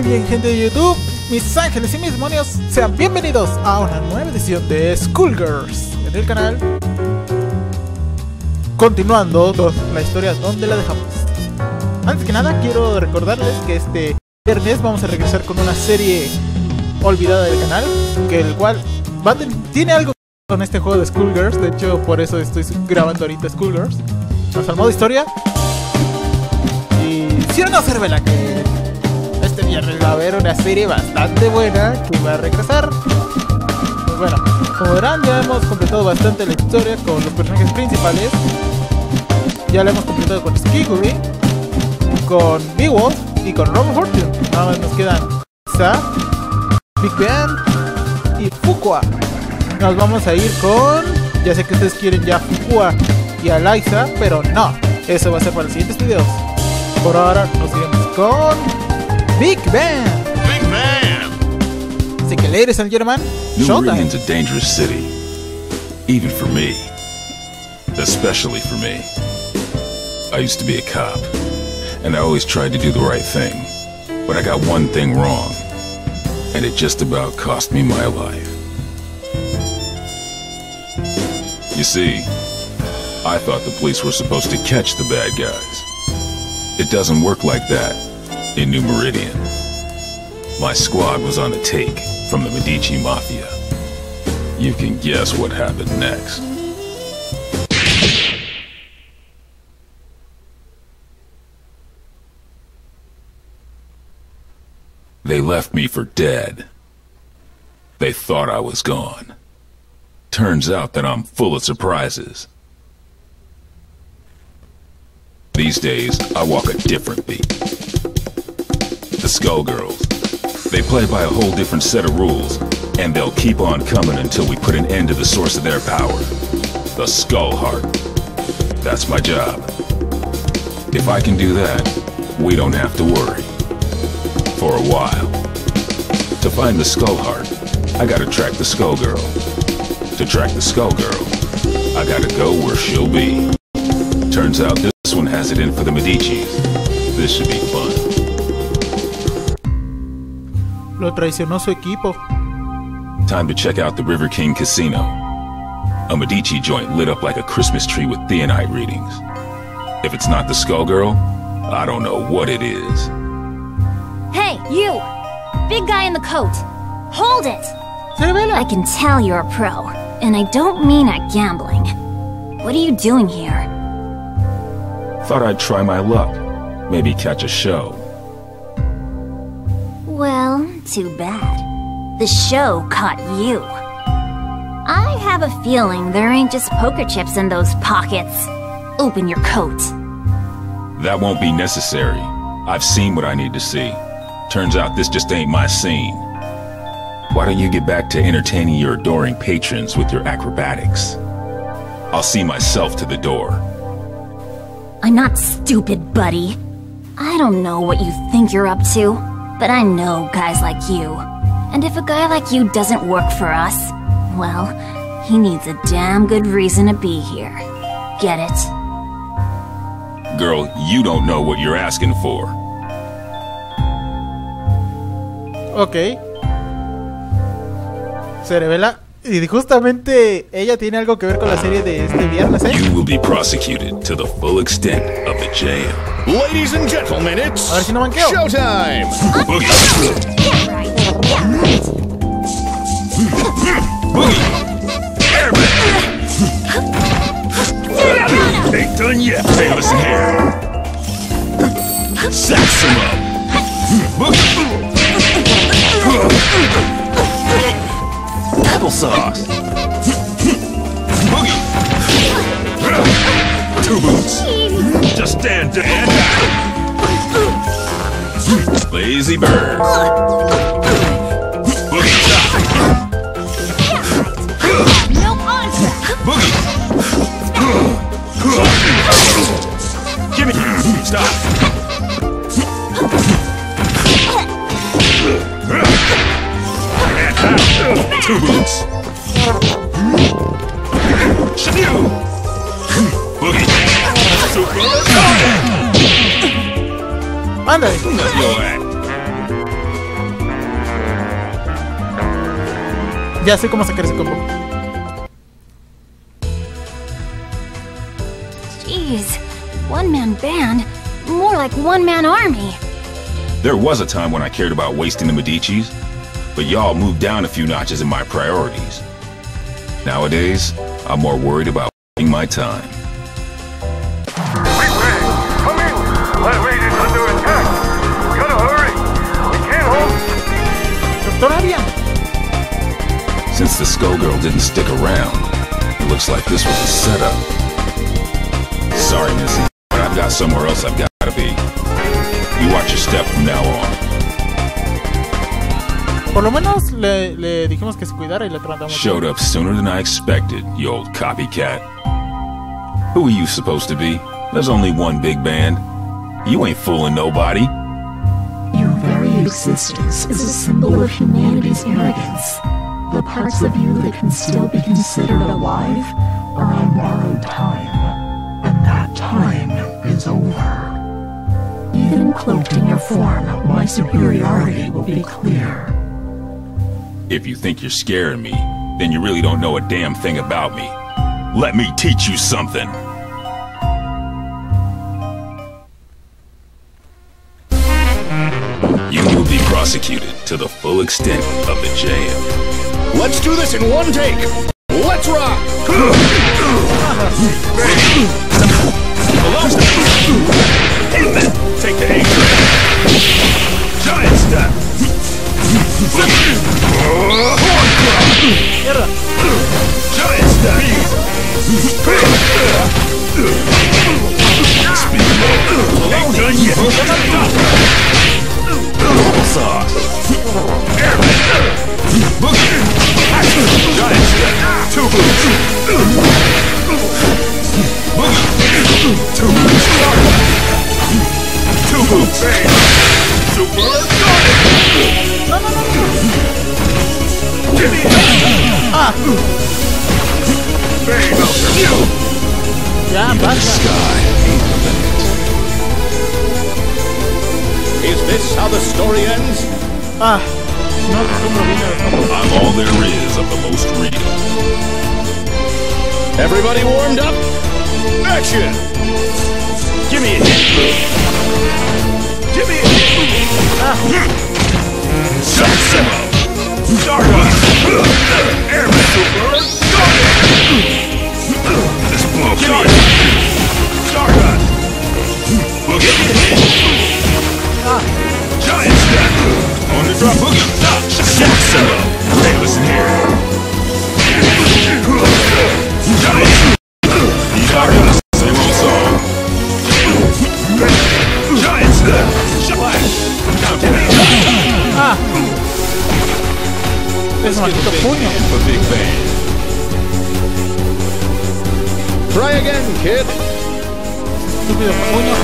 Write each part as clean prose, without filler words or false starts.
Muy bien, gente de YouTube, mis ángeles y mis demonios, sean bienvenidos a una nueva edición de Skullgirls en el canal. Continuando la historia donde la dejamos. Antes que nada quiero recordarles que este viernes vamos a regresar con una serie olvidada del canal, que el cual tiene algo con este juego de Skullgirls. De hecho, por eso estoy grabando ahorita Skullgirls. Vamos al modo historia. Y si no, Cervela, que este viernes va a haber una serie bastante buena que va a regresar. Pues bueno, como verán, ya hemos completado bastante la historia con los personajes principales. Ya la hemos completado con Skiguri, con Beowulf y con Robin Fortune. Nada más nos quedan Sa, Big Ben y Fukua. Nos vamos a ir con... Ya sé que ustedes quieren ya Fukua y a Liza, pero no, eso va a ser para los siguientes videos. Por ahora nos iremos con Big Ben. Big Ben! Así que, ladies and gentlemen, New Meridian's a dangerous city, even for me, especially for me. I used to be a cop, and I always tried to do the right thing, but I got one thing wrong, and it just about cost me my life. You see, I thought the police were supposed to catch the bad guys. It doesn't work like that in New Meridian. My squad was on a take from the Medici Mafia. You can guess what happened next. They left me for dead. They thought I was gone. Turns out that I'm full of surprises. These days, I walk a different beat. The Skullgirls. They play by a whole different set of rules, and they'll keep on coming until we put an end to the source of their power. The Skullheart. That's my job. If I can do that, we don't have to worry. For a while. To find the Skullheart, I gotta track the Skullgirl. To track the Skullgirl, I gotta go where she'll be. Turns out this one has it in for the Medicis. This should be fun. Lo traicionó su equipo. Time to check out the River King Casino. A Medici joint lit up like a Christmas tree with theonite readings. If it's not the Skullgirl, I don't know what it is. Hey, you! Big guy in the coat! Hold it! Cervela. I can tell you're a pro, and I don't mean at gambling. What are you doing here? Thought I'd try my luck. Maybe catch a show. Well, too bad. The show caught you. I have a feeling there ain't just poker chips in those pockets. Open your coat. That won't be necessary. I've seen what I need to see. Turns out this just ain't my scene. Why don't you get back to entertaining your adoring patrons with your acrobatics? I'll see myself to the door. I'm not stupid, buddy. I don't know what you think you're up to, but I know guys like you. And if a guy like you doesn't work for us, well, he needs a damn good reason to be here. Get it? Girl, you don't know what you're asking for. Ok. Se revela. Y justamente ella tiene algo que ver con la serie de este viernes, ¿eh? You will be prosecuted to the full extent of the jail. Ladies and gentlemen, it's A ver si no manqueo. showtime! Boogie! Yeah, right. Yeah, right. Boogie! Airbag! Ain't done yet. Hey, listen here. Sax him up. Boogie! Applesauce. Boogie. Two boots. Just stand and lazy bird. Boogie shot. No answer. Boogie. Give me. Stop. Two boots. Shoo! Boogie. Ándale. Let your act. Ya sé cómo sacar ese combo. Jeez, one-man band? More like one-man army. There was a time when I cared about wasting the Medicis, but y'all moved down a few notches in my priorities. Nowadays, I'm more worried about wasting my time. Wait, come in! That raid is under attack! We gotta hurry! We can't hold... Doctor Arian! Since the Skullgirl didn't stick around, it looks like this was a setup. Sorry, Missy, but I've got somewhere else I've got to be. You watch your step from now on. Por lo menos le dijimos que se cuidara y le tratamos. Showed up sooner than I expected, you old copycat. Who are you supposed to be? There's only one big band. You ain't fooling nobody. Your very existence is a symbol of humanity's arrogance. The parts of you that can still be considered alive are on borrowed time. And that time is over. Even cloaked in your form, my superiority will be clear. If you think you're scaring me, then you really don't know a damn thing about me. Let me teach you something. You will be prosecuted to the full extent of the jam. Let's do this in one take. Let's rock. Take the aim. Giant step. Giant step. Speed low. Ain't done yet. Double sauce. Boogie. Giant step. Two boots. Boogie. Two boots. Two boots. Super. Give me that. Bang melter. Ya, Even the basta. sky ain't the limit. Is this how the story ends? Ah, no acostumbro bien a los I'm all there is of the most real. Everybody warmed up? Action! Give me a hit. Give me a hit. Saximo! Stardust! Airman Super! This blow Stardust! Boogie! Giant step! On the drop boogie! Saximo! Hey, listen here! Giant! Stardust! Same old song! Giant step! Splash! Ah, es un maldito puño. For Big Bang. Try again, kid. Estúpido puño.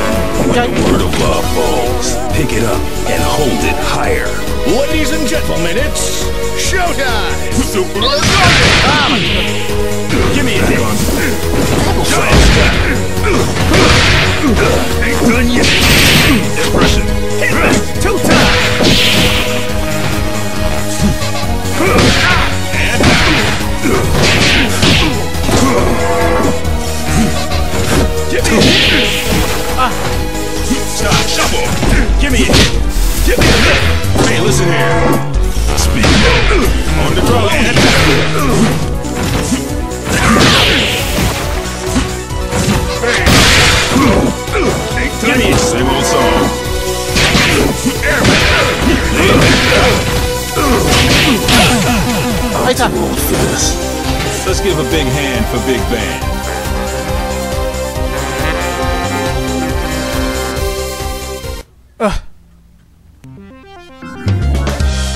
Ya, Word of love falls. Pick it up and hold it higher. Ladies and gentlemen, it's showtime! Super ah, maldito. Give me a hit. Giant step. Ain't done yet. Impression. Hit back 2 times. And give me a hit. Stop. Shuffle. Give me a hit. Give me a hit. Hey, listen here. Speed low. On the draw and give me a same old song. Ahí está. Let's give a big hand for Big Bang.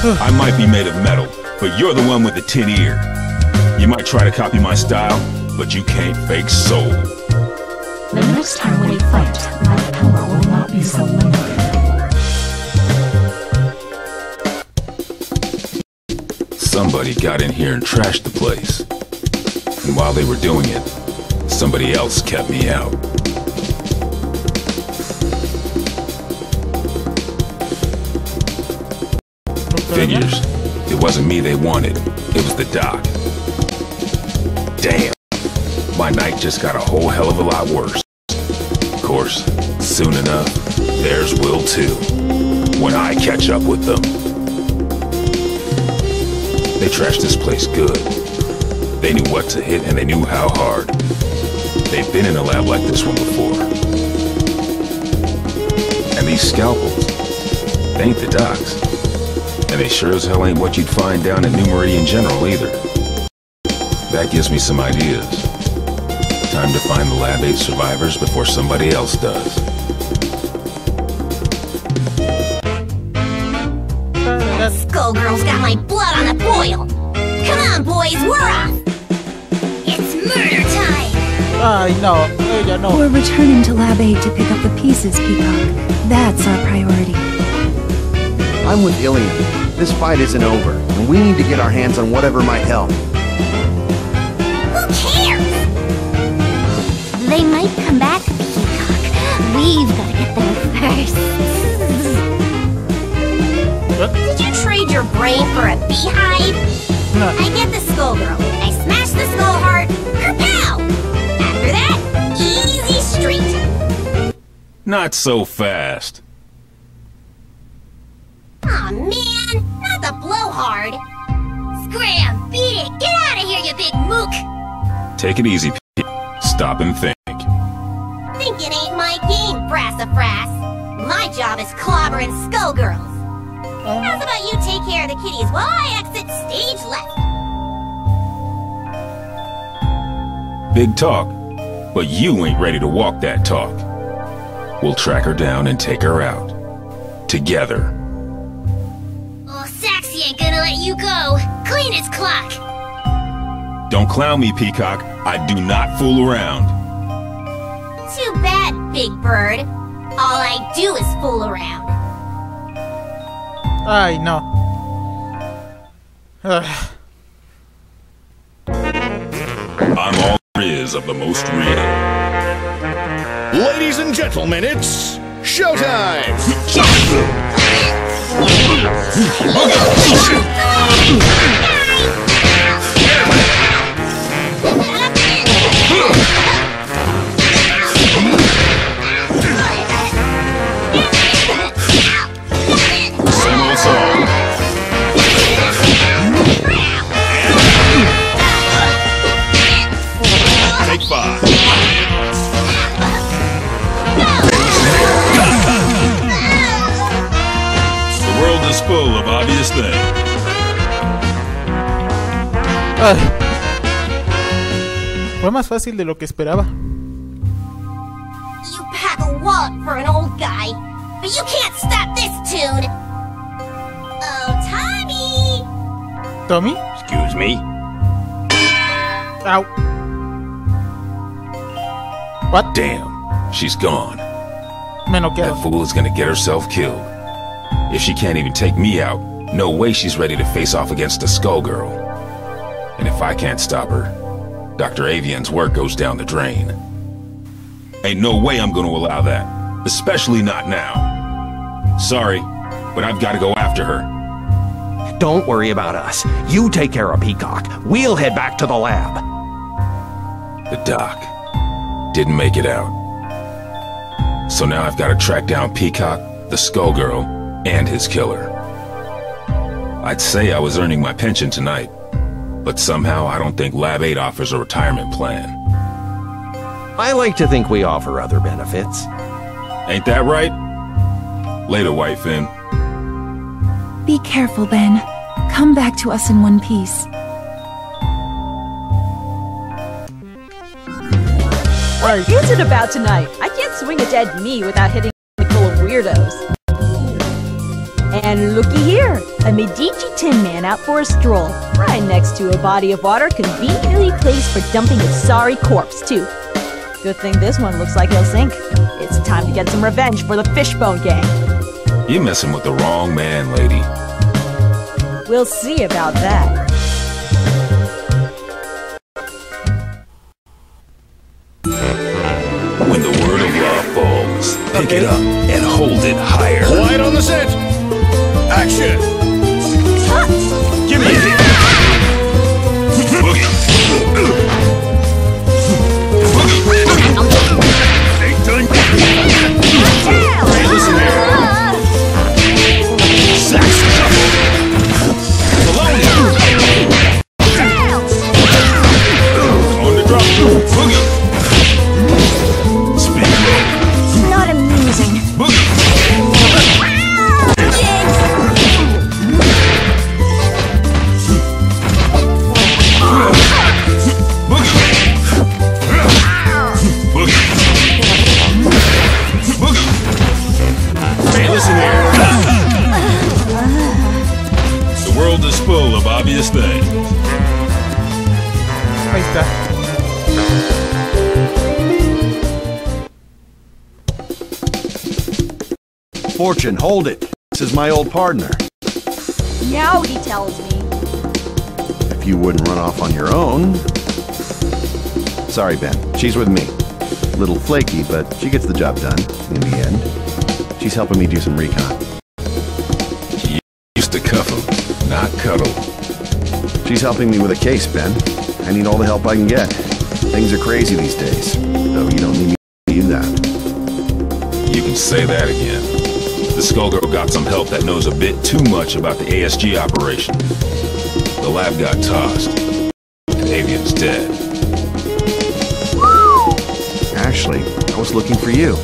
I might be made of metal, but you're the one with the tin ear. You might try to copy my style, but you can't fake soul. The next time we fight, my power will not be so limited. Somebody got in here and trashed the place. And while they were doing it, somebody else kept me out. Figures. It It wasn't me they wanted, it was the doc. Damn. My night just got a whole hell of a lot worse. Of course, soon enough, theirs will too, when I catch up with them. They trashed this place good. They knew what to hit and they knew how hard. They've been in a lab like this one before. And these scalpels, they ain't the docs. And they sure as hell ain't what you'd find down at New Meridian General either. That gives me some ideas. Time to find the Lab 8 survivors before somebody else does. Skullgirl's got my blood on the boil! Come on, boys, we're off! It's murder time! Ay, no, ella no. We're returning to Lab 8 to pick up the pieces, Peacock. That's our priority. I'm with Ilian. This fight isn't over, and we need to get our hands on whatever might help. Who cares? They might come back, Peacock. We've gotta get them first. What? Did you trade your brain for a beehive? No. I get the Skullgirl. I smash the Skull Heart. Kerpow! After that, easy street. Not so fast. Aw, man, not the blowhard. Scram, beat it. Get out of here, you big mook. Take it easy, P. Stop and think. Thinking ain't my game, Brassafrass. My job is clobbering Skullgirls. How's about you take care of the kitties while I exit stage left? Big talk, but you ain't ready to walk that talk. We'll track her down and take her out. Together. Oh, Saxy ain't gonna let you go. Clean his clock. Don't clown me, Peacock. I do not fool around. Too bad, Big Bird. All I do is fool around. Ay, no. I'm all there is of the most real. Ladies and gentlemen, it's showtime! Same old song. Take 5. The world is full of obvious things. Fue más fácil de lo que esperaba. You pack a wallet for an old guy, but you can't stop this tune. Oh, Tommy! ¿Tommy? Excuse me? Ow. What? Damn, she's gone. Me noquearon. That fool is gonna get herself killed. If she can't even take me out, no way she's ready to face off against a Skullgirl. And if I can't stop her, Dr. Avian's work goes down the drain. Ain't no way I'm gonna allow that. Especially not now. Sorry, but I've gotta go after her. Don't worry about us. You take care of Peacock. We'll head back to the lab. The doc didn't make it out. So now I've gotta track down Peacock, the Skullgirl, and his killer. I'd say I was earning my pension tonight, but somehow I don't think Lab 8 offers a retirement plan. I like to think we offer other benefits. Ain't that right? Later, White Finn. Be careful, Ben. Come back to us in one piece. Right. What's it about tonight? I can't swing a dead knee without hitting a full of weirdos. And looky here, a Medici Tin Man out for a stroll, right next to a body of water conveniently placed for dumping a sorry corpse, too. Good thing this one looks like he'll sink. It's time to get some revenge for the Fishbone Gang. You're messing with the wrong man, lady. We'll see about that. When the word of law falls, pick it up and hold it higher. Quiet on the set! Action! Give obvious thing. Ahí está. Fortune, hold it. This is my old partner. Now he tells me. If you wouldn't run off on your own... Sorry, Ben. She's with me. Little flaky, but she gets the job done, in the end. She's helping me do some recon. You used to cuff him, not cuddle. She's helping me with a case, Ben. I need all the help I can get. Things are crazy these days, though you don't need me to do that. You can say that again. The Skullgirl got some help that knows a bit too much about the ASG operation. The lab got tossed, and Avian's dead. Actually, I was looking for you.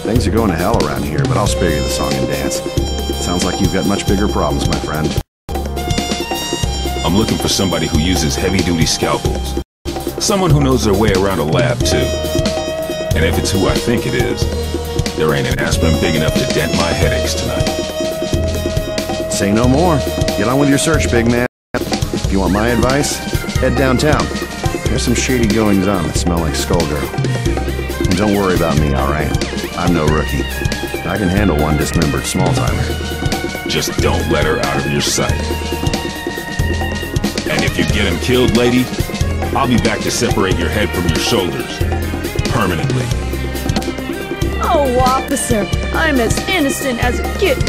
Things are going to hell around here, but I'll spare you the song and dance. Sounds like you've got much bigger problems, my friend. I'm looking for somebody who uses heavy-duty scalpels. Someone who knows their way around a lab, too. And if it's who I think it is, there ain't an aspirin big enough to dent my headaches tonight. Say no more. Get on with your search, big man. If you want my advice, head downtown. There's some shady goings-on that smell like Skullgirl. And don't worry about me, alright? I'm no rookie. I can handle one dismembered small-timer. Just don't let her out of your sight. And if you get him killed, lady, I'll be back to separate your head from your shoulders. Permanently. Oh, officer, I'm as innocent as a kitten.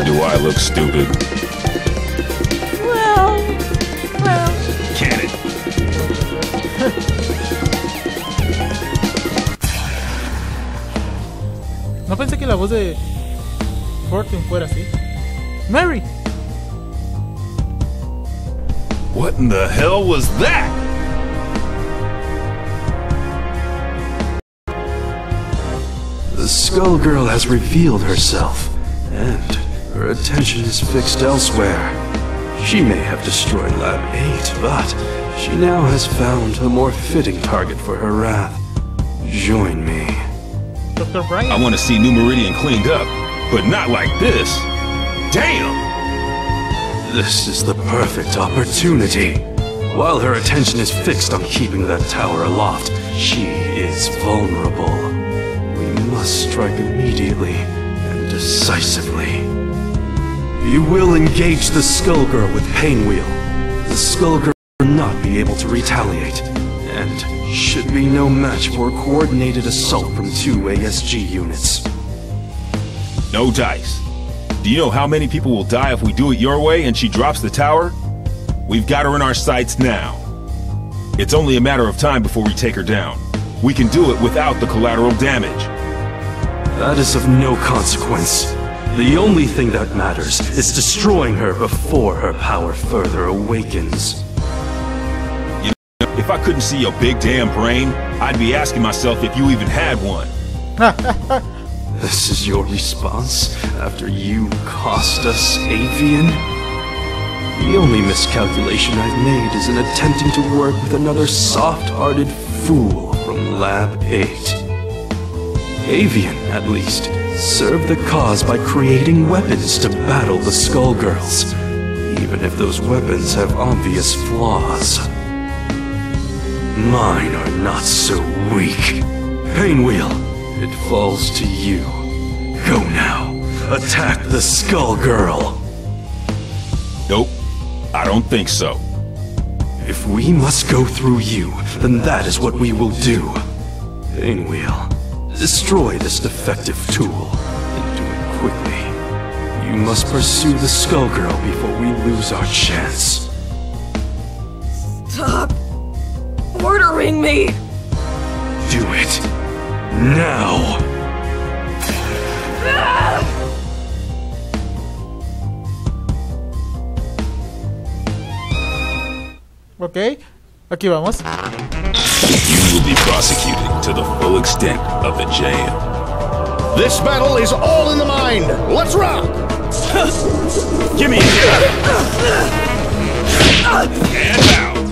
Do I look stupid? Well... Can it? No pensé que la voz de Fortune fuera así. Mary. What in the hell was that? The Skullgirl has revealed herself, and her attention is fixed elsewhere. She may have destroyed Lab 8, but she now has found a more fitting target for her wrath. Join me. Dr. Brian. I want to see New Meridian cleaned up, but not like this. Damn! This is the perfect opportunity. While her attention is fixed on keeping that tower aloft, she is vulnerable. We must strike immediately and decisively. You will engage the Skullgirl with Painwheel. The Skullgirl will not be able to retaliate, and should be no match for a coordinated assault from 2 ASG units. No dice. Do you know how many people will die if we do it your way and she drops the tower? We've got her in our sights now. It's only a matter of time before we take her down. We can do it without the collateral damage. That is of no consequence. The only thing that matters is destroying her before her power further awakens. You know, if I couldn't see your big damn brain, I'd be asking myself if you even had one. This is your response after you cost us Avian? The only miscalculation I've made is in attempting to work with another soft-hearted fool from Lab 8. Avian, at least, served the cause by creating weapons to battle the Skullgirls, even if those weapons have obvious flaws. Mine are not so weak. Painwheel, it falls to you. Go now. Attack the Skullgirl. Nope, I don't think so. If we must go through you, then that is what we will do. Painwheel, destroy this defective tool, and do it quickly. You must pursue the Skullgirl before we lose our chance. Stop ordering me! Do it. Now! Ok, aquí vamos. You will be prosecuted to the full extent of the jam. This battle is all in the mind. Let's rock! Give me a and out!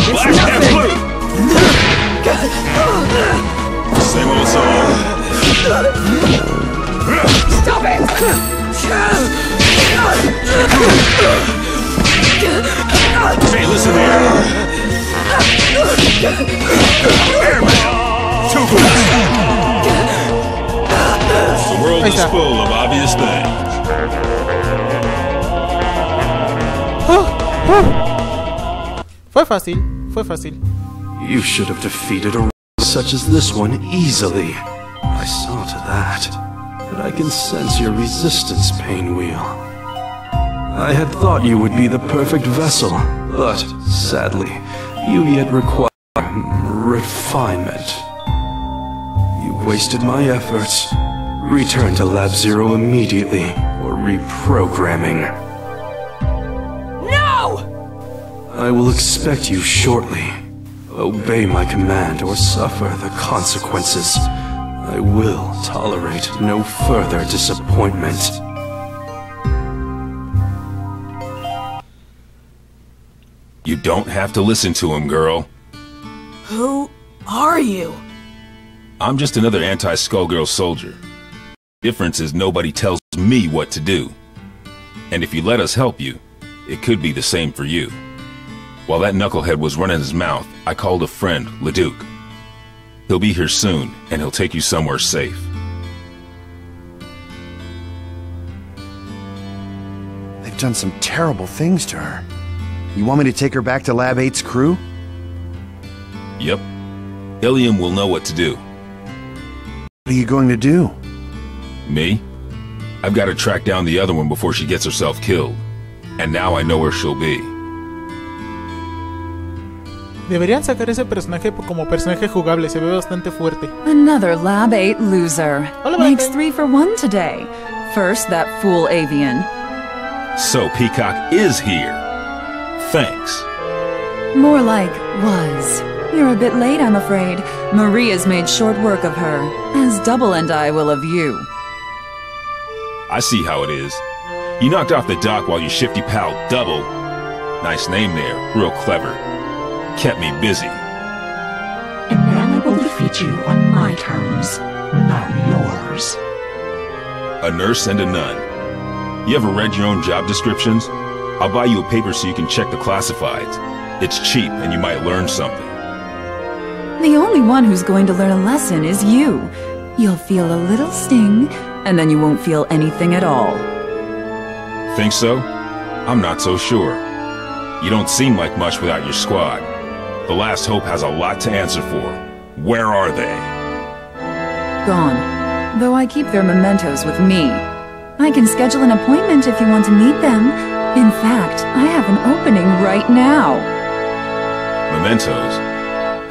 It's not Same old song. Stop it! Hey, listen here. Airmail. Too good. The world is full of obvious things. Fue fácil, fue fácil. You should have defeated a such as this one easily. I saw to that. But I can sense your resistance, Painwheel. I had thought you would be the perfect vessel, but sadly, you yet require refinement. You wasted my efforts. Return to Lab Zero immediately, or reprogramming. No! I will expect you shortly. Obey my command or suffer the consequences. I will tolerate no further disappointment. You don't have to listen to him, girl. Who are you? I'm just another anti-Skullgirl soldier. Difference is nobody tells me what to do. And if you let us help you, it could be the same for you. While that knucklehead was running his mouth, I called a friend, Leduc. He'll be here soon, and he'll take you somewhere safe. They've done some terrible things to her. You want me to take her back to Lab 8's crew? Yep. Ilium will know what to do. What are you going to do? Me? I've got to track down the other one before she gets herself killed. And now I know where she'll be. Deberían sacar ese personaje como personaje jugable, se ve bastante fuerte. Another Lab 8 loser. Hola, Makes 3 for 1 today. First, that fool avian. So Peacock is here. Thanks. More like was. You're a bit late, I'm afraid. Maria's made short work of her, as Double and I will of you. I see how it is. You knocked off the dock while your shifty pal Double, nice name there, real clever, kept me busy. And now I will defeat you on my terms, not yours. A nurse and a nun. You ever read your own job descriptions? I'll buy you a paper so you can check the classifieds. It's cheap and you might learn something. The only one who's going to learn a lesson is you. You'll feel a little sting, and then you won't feel anything at all. Think so? I'm not so sure. You don't seem like much without your squad. The Last Hope has a lot to answer for. Where are they? Gone. Though I keep their mementos with me. I can schedule an appointment if you want to meet them. In fact, I have an opening right now. Mementos?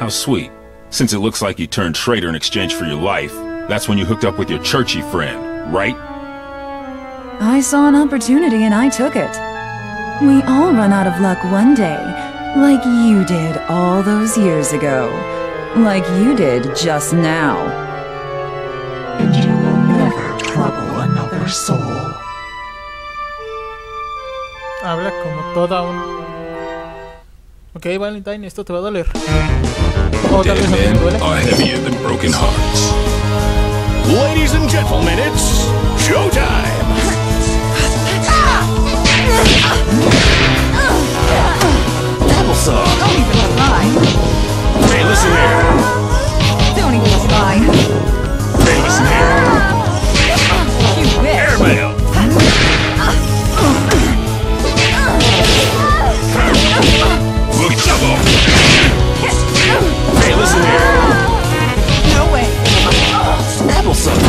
How sweet. Since it looks like you turned traitor in exchange for your life, that's when you hooked up with your churchy friend, right? I saw an opportunity and I took it. We all run out of luck one day, like you did all those years ago. Like you did just now. And you will never trouble another soul. Habla como toda un... Ok, Valentine, esto te va a doler. O tal vez no te duele. Are heavier than broken hearts. Ladies and gentlemen, it's showtime! Applesauce! Don't even try. Hey, listen here! Don't even try. Hey, listen here! You wish. Airmail! Look at double! Hey, listen here! No way. Applesauce!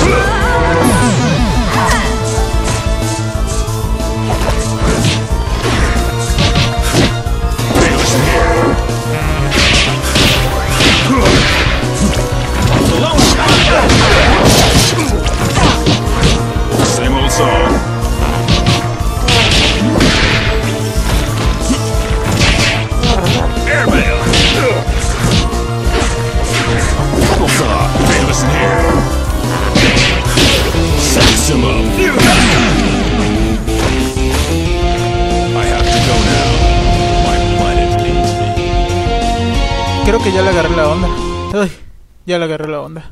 Hey, listen here! Same old song. Airmail! Applesauce! Hey, listen here! Sex him up! I have to go now. My planet needs me. Creo que ya le agarré la onda. Ay, ya le agarré la onda.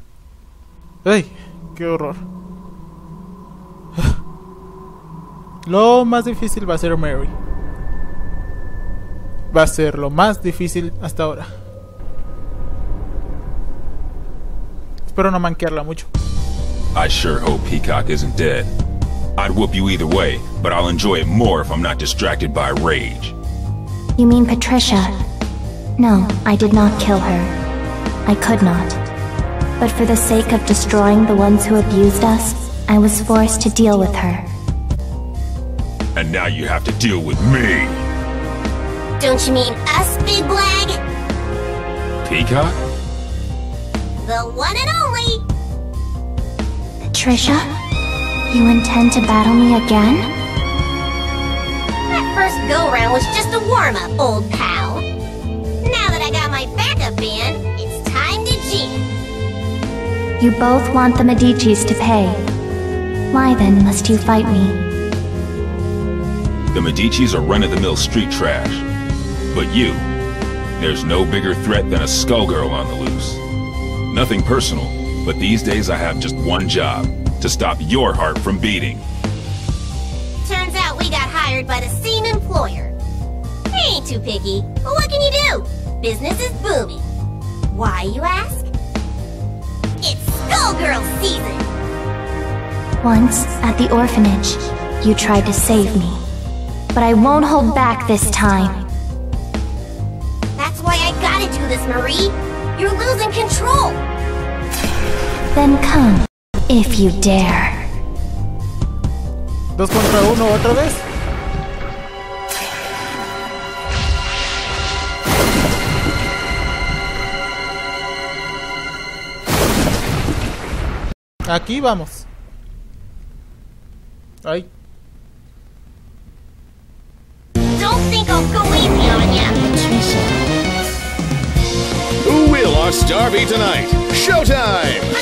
¡Ay! ¡Qué horror! Lo más difícil va a ser Mary. Va a ser lo más difícil hasta ahora. Espero no manquearla mucho. I sure hope Peacock isn't dead. I'd whoop you either way, but I'll enjoy it more if I'm not distracted by rage. You mean Patricia? No, I did not kill her. I could not. But for the sake of destroying the ones who abused us, I was forced to deal with her. And now you have to deal with me! Don't you mean us, Big Blag? Peacock? The one and only! Patricia? You intend to battle me again? That first go-round was just a warm-up, old pal. Now that I got my backup band, it's time to jam. You both want the Medicis to pay. Why then must you fight me? The Medicis are run-of-the-mill street trash. But you, there's no bigger threat than a skullgirl on the loose. Nothing personal, but these days I have just one job. To stop your heart from beating. Turns out we got hired by the same employer. I ain't too picky, but what can you do? Business is booming. Why, you ask? It's Skullgirl season! Once, at the orphanage, you tried to save me. But I won't hold back this time. That's why I gotta do this, Marie! You're losing control! Then come. If you dare. 2 contra 1 otra vez. Aquí vamos. Ay. Don't think I'll go easy on ya, Patricia. Who will our star be tonight? Showtime!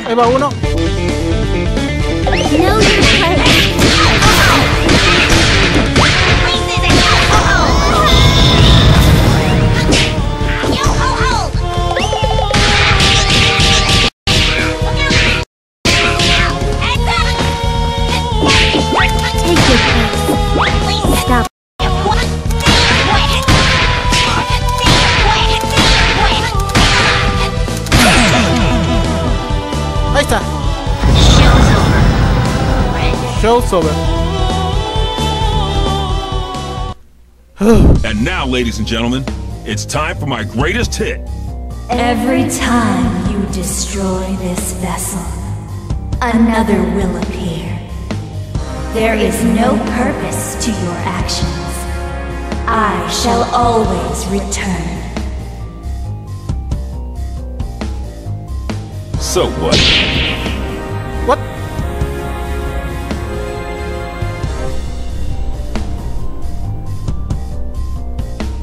Ahí va uno. Ahí está. Show's over. And now, ladies and gentlemen, it's time for my greatest hit. Every time you destroy this vessel, another will appear. There is no purpose to your actions. I shall always return. So what? What?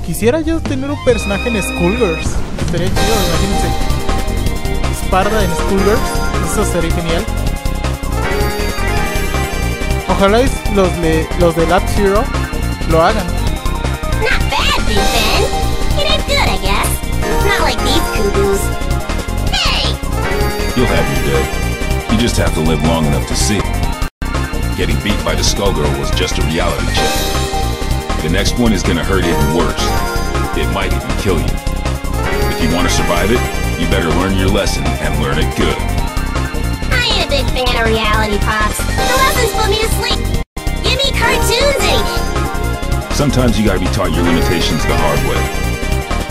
Quisiera yo tener un personaje en Skullgirls. Estaría chido, imagínense. Sparda en Skullgirls. Eso sería genial. Ojalá los de Lab Zero lo hagan. Not bad, Big Ben. It ain't good, I guess. Not like these cuckoos. Hey! You'll have your day. You just have to live long enough to see. Getting beat by the Skullgirl was just a reality check. The next one is gonna hurt even worse. It might even kill you. If you want to survive it, you better learn your lesson and learn it good. I ain't a big fan of reality, Pops. The lessons put me to sleep. Give me cartoons any day. Sometimes you gotta be taught your limitations the hard way.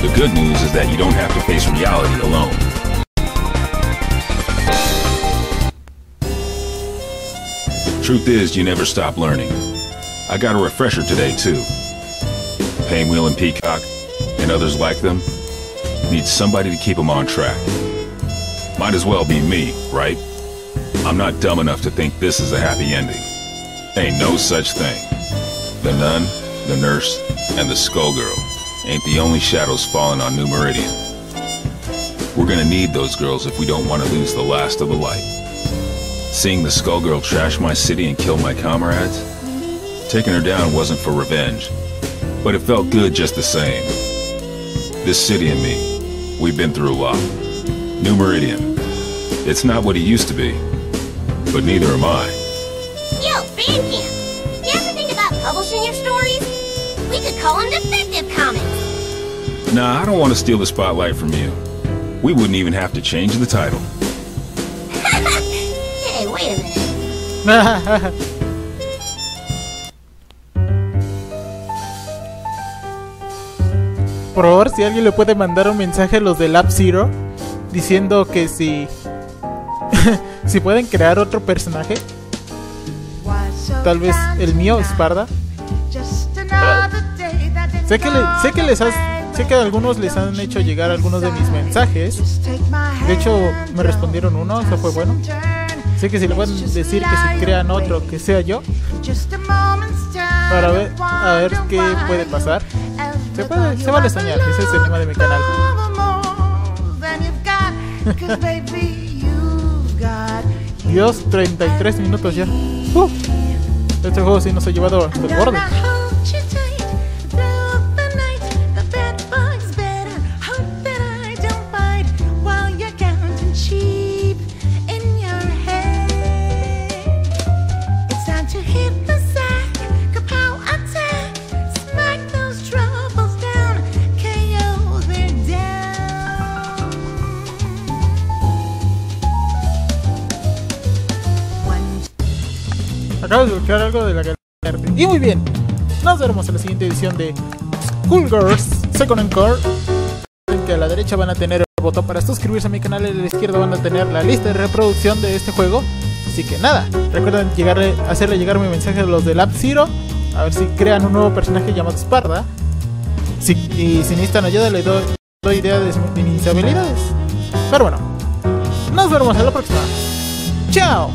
The good news is that you don't have to face reality alone. Truth is, you never stop learning. I got a refresher today, too. Painwheel and Peacock, and others like them, need somebody to keep them on track. Might as well be me, right? I'm not dumb enough to think this is a happy ending. Ain't no such thing. The nun, the nurse, and the Skullgirl ain't the only shadows falling on New Meridian. We're gonna need those girls if we don't want to lose the last of the light. Seeing the Skullgirl trash my city and kill my comrades? Taking her down wasn't for revenge, but it felt good just the same. This city and me, we've been through a lot. New Meridian, it's not what it used to be, but neither am I. Yo, Bandcamp, you ever think about publishing your stories? We could call them Defective Comics. Nah, I don't want to steal the spotlight from you. We wouldn't even have to change the title. Hey, wait a minute. Por favor, si alguien le puede mandar un mensaje a los de Lab Zero diciendo que si si pueden crear otro personaje, tal vez el mío, Sparda. Sé que a algunos les han hecho llegar algunos de mis mensajes. De hecho, me respondieron uno, eso fue bueno. Sé que si le pueden decir que si crean otro que sea yo, para ver a ver qué puede pasar. Se vale soñar, ese es el tema de mi canal. Dios, 33 minutos ya. Este juego sí nos ha llevado hasta el borde. Acabo de buscar algo de la galería de arte. Y muy bien, nos veremos en la siguiente edición de Skullgirls Second Encore. Que a la derecha van a tener el botón para suscribirse a mi canal, y a la izquierda van a tener la lista de reproducción de este juego. Así que nada, recuerden hacerle llegar mi mensaje a los de Lab Zero, a ver si crean un nuevo personaje llamado Sparda. Y si necesitan ayuda, les doy idea de mis habilidades. Pero bueno, nos vemos en la próxima. ¡Chao!